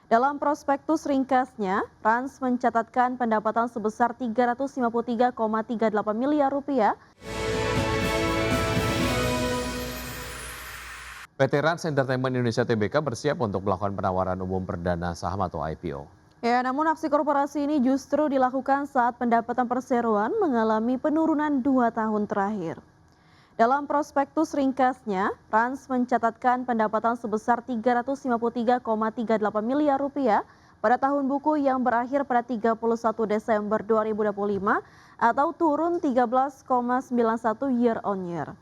Dalam prospektus ringkasnya, Rans mencatatkan pendapatan sebesar 353,38 miliar rupiah. PT Rans Entertainment Indonesia Tbk bersiap untuk melakukan penawaran umum perdana saham atau IPO. Ya, namun aksi korporasi ini justru dilakukan saat pendapatan perseroan mengalami penurunan 2 tahun terakhir. Dalam prospektus ringkasnya, Rans mencatatkan pendapatan sebesar 353,38 miliar rupiah pada tahun buku yang berakhir pada 31 Desember 2025 atau turun 13,91 year on year.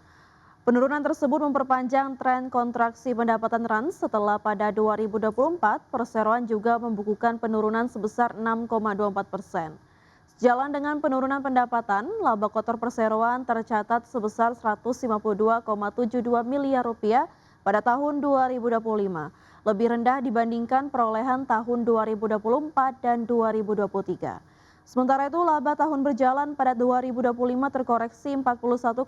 Penurunan tersebut memperpanjang tren kontraksi pendapatan Rans setelah pada 2024 perseroan juga membukukan penurunan sebesar 6,24%. Sejalan dengan penurunan pendapatan, laba kotor perseroan tercatat sebesar 152,72 miliar rupiah pada tahun 2025, lebih rendah dibandingkan perolehan tahun 2024 dan 2023. Sementara itu, laba tahun berjalan pada 2025 terkoreksi 41,6%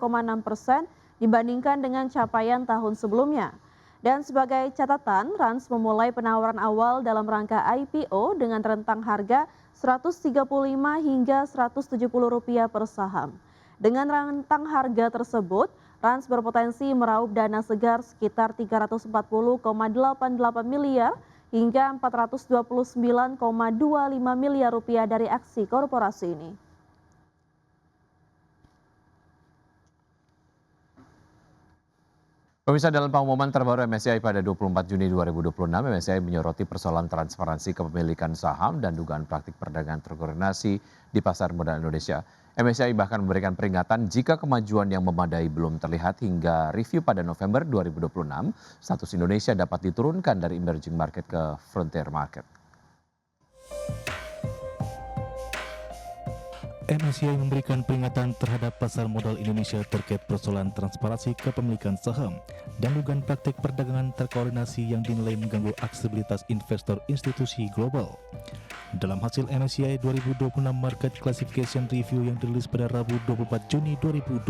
dibandingkan dengan capaian tahun sebelumnya. Dan sebagai catatan, Rans memulai penawaran awal dalam rangka IPO dengan rentang harga Rp135 hingga Rp170 per saham. Dengan rentang harga tersebut, Rans berpotensi meraup dana segar sekitar Rp340,88 miliar hingga Rp429,25 miliar dari aksi korporasi ini. Pemirsa, dalam pengumuman terbaru MSCI pada 24 Juni 2026, MSCI menyoroti persoalan transparansi kepemilikan saham dan dugaan praktik perdagangan terkoordinasi di pasar modal Indonesia. MSCI bahkan memberikan peringatan jika kemajuan yang memadai belum terlihat hingga review pada November 2026, status Indonesia dapat diturunkan dari emerging market ke frontier market. MSCI memberikan peringatan terhadap pasar modal Indonesia terkait persoalan transparansi kepemilikan saham dan dugaan praktik perdagangan terkoordinasi yang dinilai mengganggu aksesibilitas investor institusi global. Dalam hasil MSCI 2026 Market Classification Review yang dirilis pada Rabu 24 Juni 2026,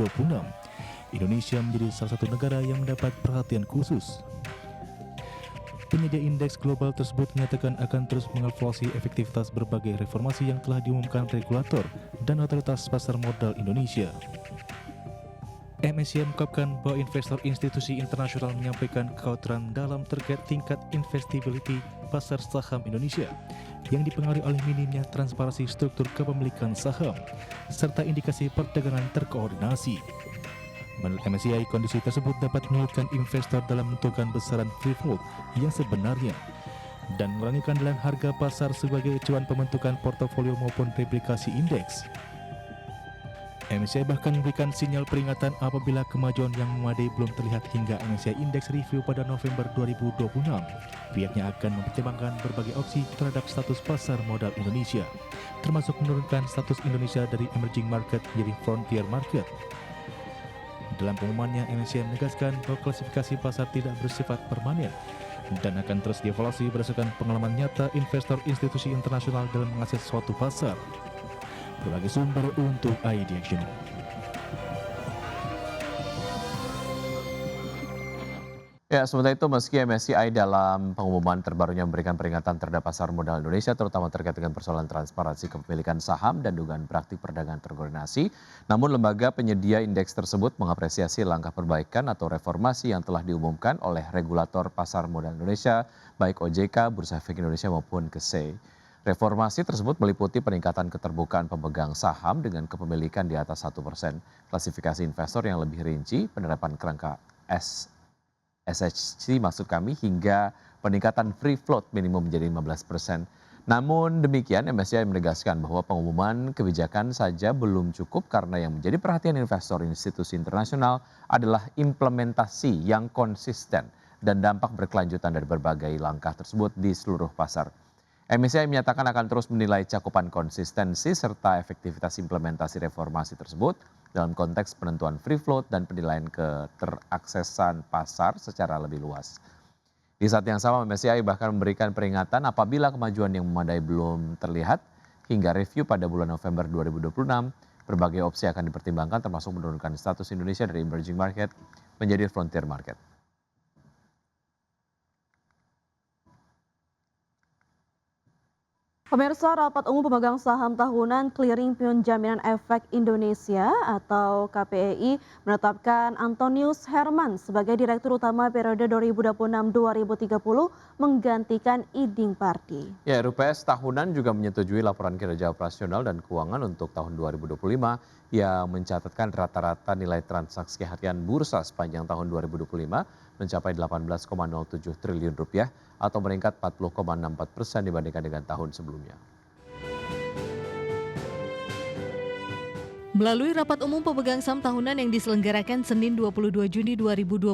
Indonesia menjadi salah satu negara yang mendapat perhatian khusus. Penyedia indeks global tersebut menyatakan akan terus mengevaluasi efektivitas berbagai reformasi yang telah diumumkan regulator dan otoritas pasar modal Indonesia. MSCI mengungkapkan bahwa investor institusi internasional menyampaikan kekhawatiran dalam terkait tingkat investibility pasar saham Indonesia yang dipengaruhi oleh minimnya transparansi struktur kepemilikan saham serta indikasi perdagangan terkoordinasi. Menurut MSCI, kondisi tersebut dapat menyulitkan investor dalam menentukan besaran free float yang sebenarnya dan mengurangi keandalan harga pasar sebagai acuan pembentukan portofolio maupun replikasi indeks. MSCI bahkan memberikan sinyal peringatan apabila kemajuan yang memadai belum terlihat hingga MSCI Index Review pada November 2026. Pihaknya akan mempertimbangkan berbagai opsi terhadap status pasar modal Indonesia, termasuk menurunkan status Indonesia dari emerging market menjadi frontier market. Dalam pengumumannya, MSCI menegaskan bahwa klasifikasi pasar tidak bersifat permanen dan akan terus dievaluasi berdasarkan pengalaman nyata investor institusi internasional dalam mengakses suatu pasar. Berbagai sumber untuk ID Action. Ya, sementara itu meski MSCI dalam pengumuman terbarunya memberikan peringatan terhadap pasar modal Indonesia terutama terkait dengan persoalan transparansi kepemilikan saham dan dugaan praktik perdagangan terkoordinasi, namun lembaga penyedia indeks tersebut mengapresiasi langkah perbaikan atau reformasi yang telah diumumkan oleh regulator pasar modal Indonesia, baik OJK, Bursa Efek Indonesia maupun KSEI. Reformasi tersebut meliputi peningkatan keterbukaan pemegang saham dengan kepemilikan di atas 1%, klasifikasi investor yang lebih rinci, penerapan kerangka SHC hingga peningkatan free float minimum menjadi 15%. Namun demikian, MSCI menegaskan bahwa pengumuman kebijakan saja belum cukup karena yang menjadi perhatian investor institusi internasional adalah implementasi yang konsisten dan dampak berkelanjutan dari berbagai langkah tersebut di seluruh pasar. MSCI menyatakan akan terus menilai cakupan konsistensi serta efektivitas implementasi reformasi tersebut dalam konteks penentuan free float dan penilaian keteraksesan pasar secara lebih luas. Di saat yang sama, MSCI bahkan memberikan peringatan apabila kemajuan yang memadai belum terlihat hingga review pada bulan November 2026, berbagai opsi akan dipertimbangkan termasuk menurunkan status Indonesia dari emerging market menjadi frontier market. Pemirsa, Rapat Umum Pemegang Saham Tahunan Clearing Penjaminan Efek Indonesia atau KPEI menetapkan Antonius Herman sebagai Direktur Utama periode 2026-2030 menggantikan Iding Pardi. Ya, RUPS tahunan juga menyetujui laporan kinerja operasional dan keuangan untuk tahun 2025 yang mencatatkan rata-rata nilai transaksi harian bursa sepanjang tahun 2025 mencapai 18,07 triliun rupiah atau meningkat 40,64% dibandingkan dengan tahun sebelumnya. Melalui rapat umum pemegang saham tahunan yang diselenggarakan Senin 22 Juni 2026,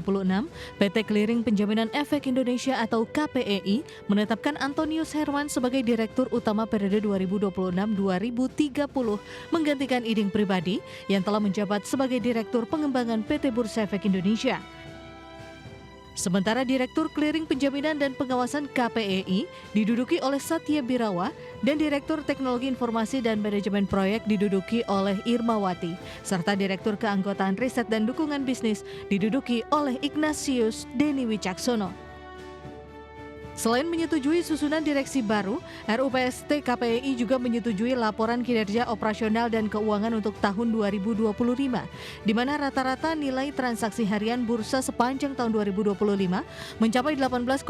PT Clearing Penjaminan Efek Indonesia atau KPEI menetapkan Antonius Herman sebagai Direktur Utama periode 2026-2030 menggantikan Iding Pribadi yang telah menjabat sebagai Direktur Pengembangan PT Bursa Efek Indonesia. Sementara Direktur Clearing Penjaminan dan Pengawasan KPEI diduduki oleh Satya Birawa dan Direktur Teknologi Informasi dan Manajemen Proyek diduduki oleh Irmawati, serta Direktur Keanggotaan Riset dan Dukungan Bisnis diduduki oleh Ignatius Deni Wicaksono. Selain menyetujui susunan direksi baru, RUPST KPEI juga menyetujui laporan kinerja operasional dan keuangan untuk tahun 2025, di mana rata-rata nilai transaksi harian bursa sepanjang tahun 2025 mencapai 18,07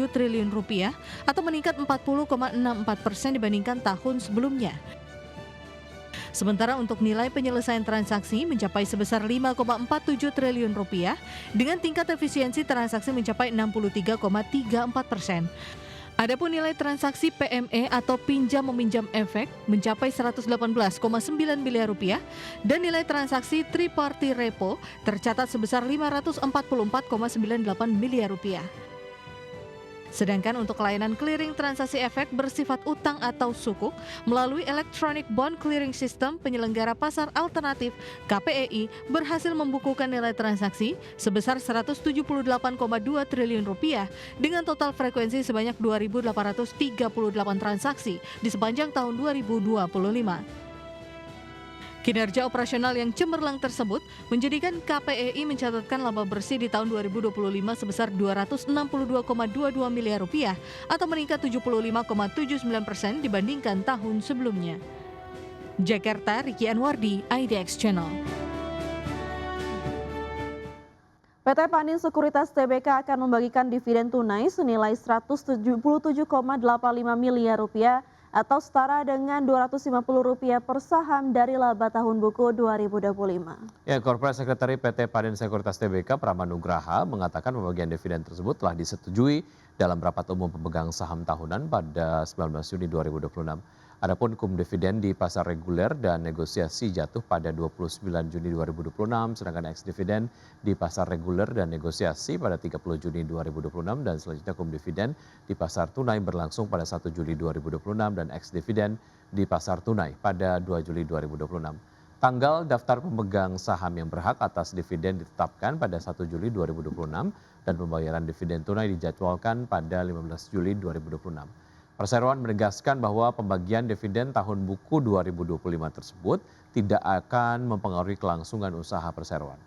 triliun rupiah atau meningkat 40,64% dibandingkan tahun sebelumnya. Sementara untuk nilai penyelesaian transaksi mencapai sebesar 5,47 triliun rupiah dengan tingkat efisiensi transaksi mencapai 63,34%. Adapun nilai transaksi PME atau pinjam meminjam efek mencapai 118,9 miliar rupiah dan nilai transaksi triparty repo tercatat sebesar 544,98 miliar rupiah. Sedangkan untuk layanan clearing transaksi efek bersifat utang atau sukuk melalui Electronic Bond Clearing System penyelenggara pasar alternatif, KPEI berhasil membukukan nilai transaksi sebesar 178,2 triliun rupiah dengan total frekuensi sebanyak 2.838 transaksi di sepanjang tahun 2025. Kinerja operasional yang cemerlang tersebut menjadikan KPEI mencatatkan laba bersih di tahun 2025 sebesar 262,22 miliar rupiah atau meningkat 75,79% dibandingkan tahun sebelumnya. Jakarta, Riki Anwardi, IDX Channel. PT Panin Sekuritas Tbk akan membagikan dividen tunai senilai 177,85 miliar rupiah atau setara dengan Rp250 per saham dari laba tahun buku 2025. Ya, Corporate Secretary PT Panin Sekuritas Tbk Pramanugraha mengatakan pembagian dividen tersebut telah disetujui dalam rapat umum pemegang saham tahunan pada 19 Juni 2026. Adapun kum dividen di pasar reguler dan negosiasi jatuh pada 29 Juni 2026, sedangkan ex dividen di pasar reguler dan negosiasi pada 30 Juni 2026 dan selanjutnya kum dividen di pasar tunai berlangsung pada 1 Juli 2026 dan ex dividen di pasar tunai pada 2 Juli 2026. Tanggal daftar pemegang saham yang berhak atas dividen ditetapkan pada 1 Juli 2026 dan pembayaran dividen tunai dijadwalkan pada 15 Juli 2026. Perseroan menegaskan bahwa pembagian dividen tahun buku 2025 tersebut tidak akan mempengaruhi kelangsungan usaha perseroan.